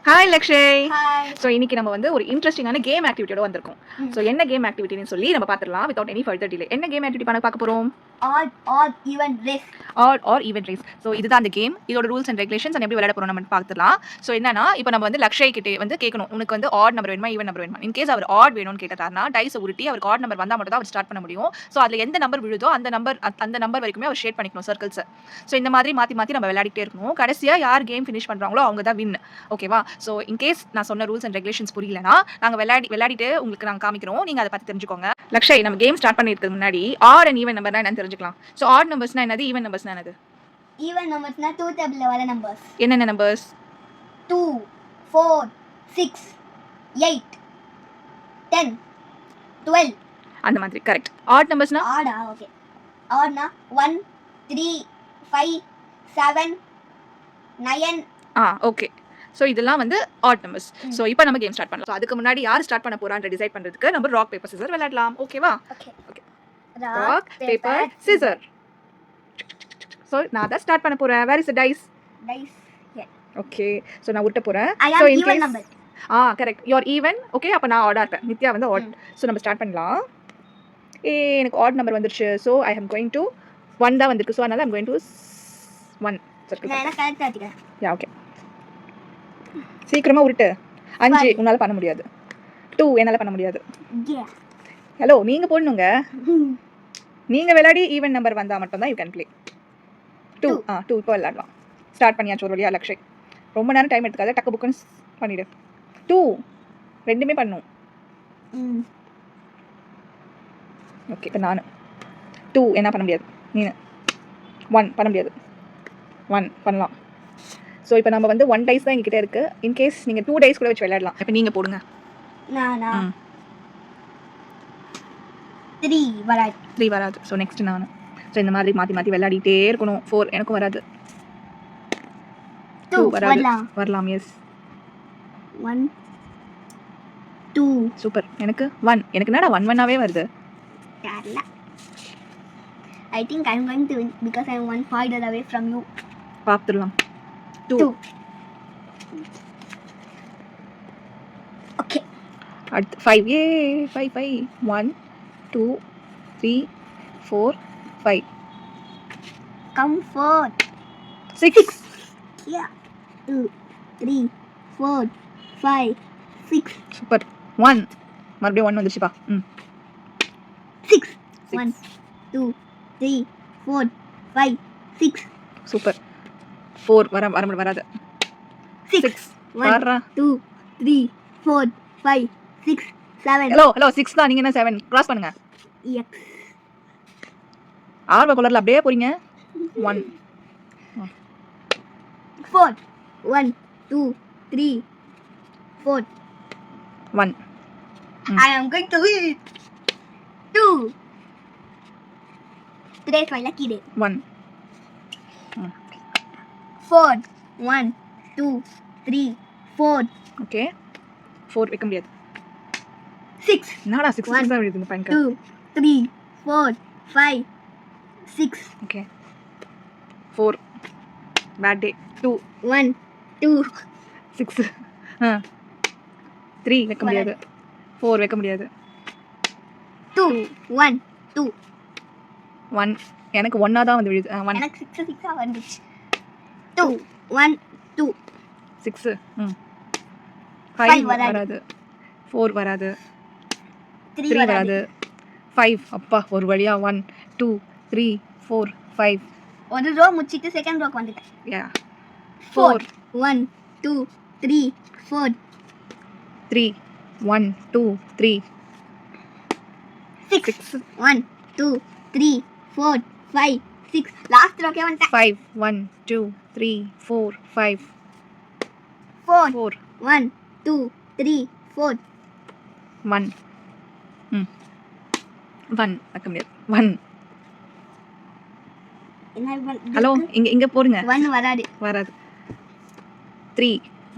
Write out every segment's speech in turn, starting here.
Hi Lakshay. Hi. So இன்னைக்கு நம்ம வந்து ஒரு இன்ட்ரெஸ்டிங்கான கேம் ஆக்டிவிட்டியோட வந்திருக்கோம். ஸோ என்ன கேம் ஆக்டிவிட்டின்னு சொல்லி நம்ம பார்த்துடலாம் வித்வுட் எனி ஃபர்தர் டிலே. என்ன கேம் ஆக்டிவிட்டி பார்க்க போகிறோம்? Odd or even race. Odd or even race. So இதுதான் அந்த கேம். இதோட ரூல்ஸ் அண்ட் ரெகுலேஷன்ஸ் அண்ட் எப்படி விளையாட போகிறோம் நம்ம பார்த்துலாம். ஸோ என்னன்னா இப்போ நம்ம வந்து லக்ஷய் கிட்டே வந்து கேட்கணும், உனக்கு வந்து ஆட் நம்பர் வேணுமா ஈவன் நம்பர் வேணுமா. இன்கேஸ் அவர் ஆட் வேணும்னு கேட்டார்னா டைஸை உருட்டி அவருக்கு ஆட் நம்பர் வந்தால் மட்டும் தான் அவர் ஸ்டார்ட் பண்ண முடியும். ஸோ அதில் எந்த நம்பர் விழுதோ அந்த நம்பர் வரைக்குமே அவர் ஷேட் பண்ணிக்கணும் சர்க்கிள்ஸை. ஸோ இந்த மாதிரி மாற்றி நம்ம விளையாடிட்டே இருக்கணும். கடைசியாக யார் கேம் ஃபினிஷ் பண்ணுறாங்களோ அவங்க தான் வின். ஓகேவா? ஸோ இன்கேஸ் நான் சொன்ன ரூல்ஸ் அண்ட் ரெகுலேஷன்ஸ் புரியலனா நாங்கள் விளையாடிட்டு உங்களுக்கு நாங்கள் காமிக்கிறோம், நீங்கள் அதை பற்றி தெரிஞ்சுக்கோங்க. லக்ஷய், நம்ம கேம் ஸ்டார்ட் பண்ணிட்டு முன்னாடி ஆட் அண்ட் ஈவன் நம்பர்னா என்னன்னு தெரிஞ்சுக்கலாம். ஸோ ஆட் நம்பர்ஸ்னா என்னது, ஈவன் நம்பர்ஸ்னா என்னது? ஈவன் நம்பர்ஸ்னா 2 டேபிள்ல வர நம்பர்ஸ். என்னென்ன நம்பர்ஸ்? 2 4 6 8 10 12 அந்த மாதிரி. கரெக்ட். ஆட் நம்பர்ஸ்னா ஆடா? ஓகே. ஆட்னா 1 3 5 7 9. ஓகே. ஸோ இதெல்லாம் வந்து ஆட் நம்பர்ஸ். ஸோ இப்போ நம்ம கேம் ஸ்டார்ட் பண்ணலாம். ஸோ அதுக்கு முன்னாடி யார் ஸ்டார்ட் பண்ண போறான்னு டிசைட் பண்ணுறதுக்கு நம்ம ராக் பேப்பர் சிசர் விளையாடலாம். ஓகேவா? Okay. Rock paper scissor. So நான் தான் ஸ்டார்ட் பண்ண போறேன். Where is the dice? Dice here. Okay. So நான் விட்ட போறேன். So even number. Correct. You are even. Okay. அப்போ நான் ஆடா இருப்பேன். நித்யா வந்து ஆட். ஸோ நம்ம ஸ்டார்ட் பண்ணலாம். எனக்கு ஆட் நம்பர் வந்துருச்சு. So I am going to 1 தான் வந்திருக்கு. ஸோ அதனால I am going to 1 circle. நான் கரெக்ட்டா ஆட்டிக்கிறேன். யா, ஓகே. சீக்கிரமா உருட்டு. 5 உன்னால பண்ண முடியாது. 2 என்னால பண்ண முடியாது. ஹலோ, நீங்க போடணுங்க. நீங்க விளையாடி ஈவன் நம்பர் வந்தா மட்டும் தான் யூ கேன் ப்ளே. 2 இப்போ விளையாடலாம். ஸ்டார்ட் பண்ணியாச்சு ஒரு வழியா லக்ஷய். ரொம்ப நேரம் டைம் எடுத்துக்காத, டக்கு புக்குன்னு பண்ணிடு. 2 ரெண்டுமே பண்ணும். ஓகே. இப்போ நான் 2 என்ன பண்ண முடியாது. நீ 1 பண்ண முடியாது. 1 பண்ணலாம். ஸோ இப்போ நம்ம வந்து 1 டைஸ் தான் எங்ககிட்ட இருக்கு. இன்கேஸ் நீங்கள் 2 டைஸ் கூட வச்சு விளையாடலாம். இப்போ நீங்கள் போடுங்க. நானா 3 வராது. 3 வராது. ஸோ நெக்ஸ்ட் நான். ஸோ இந்த மாதிரி மாற்றி விளையாடிட்டே இருக்கணும். 4 எனக்கும் வராது. 2 வராது. வரலாம். எஸ். 1 2 சூப்பர். எனக்கு 1. எனக்கு என்னடா 1 வருது? Kerala. I think I'm going to win because I'm 1 farther away from you. பார்த்துடலாம். 2. Okay. அடுத்து 5. 5. 1 2 3 4 5. Comfort. 6. Yeah. 2 3 4 5 6. சூப்பர். 1 மறுபடியும் 1 வந்துருச்சுப்பா. 6. 1 2 3 4 5 6. சூப்பர். 4 வராது. 6 1 2 3 4 5 6 7. ஹலோ 6 தான். நீங்க என்ன 7 கிராஸ் பண்ணுங்க. X. ஆர்வ கலர்ல அப்படியே போறீங்க. 1 4 1 2 3 4 1. I am going to win. 2. Today is my lucky day. 1 4 1 2 3 4. Okay. 4 வைக்க முடியாது. 6 என்னடா 6 தான் விழுது இந்த பையனுக்கு. 2 3 4 5 6. ஓகே. 4 பேட் டே. 2 1 2 6. 3 வைக்க முடியாது. 4 வைக்க முடியாது. 2 1 2. 1 எனக்கு 1 தான் வந்து விழுது. 1 எனக்கு 6 வந்துச்சு. 2 1 2 6. 5 வராது. 4 வராது. 3 வராது. 5. அப்பா ஒரு வழியா 1 2 3 4 5. ஒரு ரோ முடிச்சிட்டு செகண்ட் ரோக்கு வந்துட்டேன். யா. 4 1 2 3 4 3 1 2 3 6 1 2 3 4 5 6. லாஸ்ட் ரோக்கே வந்துட்டேன். 5 1 2 3 4 5 4 1 2 3 4 1. 1 வைக்க முடியாது. 1. ஹலோ இங்க போடுங்க. 1 வராது. வராது. 3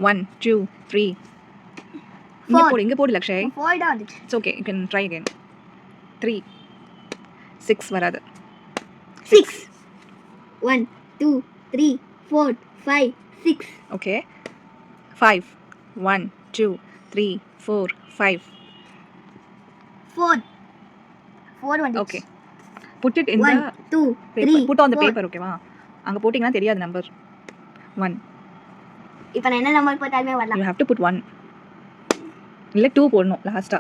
1 2 3. இங்க போடு லக்ஷய். 4 தான் வந்துச்சு. It's okay. You can try again. 3 6 வராது. 6 1 2 3 4 5 6. ஓகே. 5 1 2 3 4 5. 4. 4 வந்துச்சு. Okay. Put it in 1 the 2 paper. 3 Put on the 4. paper, ஓகேவா? அங்க போட்டிங்கன்னா தெரியாது நம்பர். 1. இப்போ நான் என்ன நம்பர் போட்டாலுமே வரலாம். You have to put 1. இல்ல 2 போடணும் லாஸ்டா.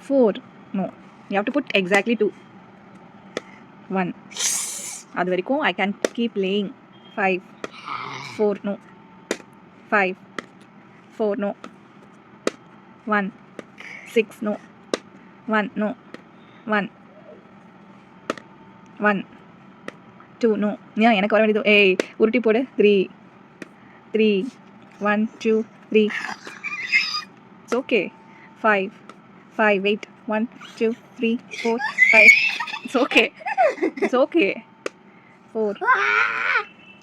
4. No. You have to put exactly 2. 1. அது வரைக்கும் I can keep playing. 5. 4. No. 5. 4. No. 1. 6. No. 1. No. 1. 1. 2. No. ஏன் எனக்கு வர வேண்டியது? ஏய் உருட்டி போடு. 3. 3. 1 2 3. It's okay. 5. 5. Wait. 1 2 3 4 5. It's okay. It's okay. 4.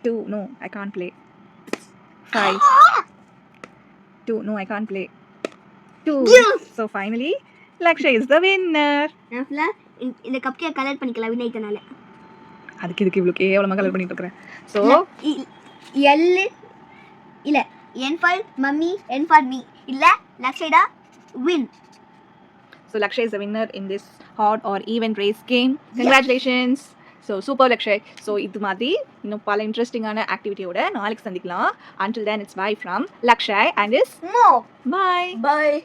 2. No, I can't play. 5. 2. No, I can't play. 2. Yes. So finally, Lakshay is the winner. நான் ஃபுல்லா இந்த கப் கேக் கலர் பண்ணிக்கலாம் வினைத்தனால. அதுக்கு இதுக்கு இவ்வளோ கேவலமாக கலர் பண்ணிட்டு இருக்கிறேன். ஸோ எல் இல்ல N for mummy N for me இல்ல லக்ஷய்டா win. So Lakshay is the winner in this odd or even race game. Congratulations. So super Lakshay. So இது மாதிரி இன்னும் பல இன்ட்ரெஸ்டிங்கான ஆக்டிவிட்டியோட நாளைக்கு சந்திக்கலாம். Until then it's bye from Lakshay and his No. bye. Bye.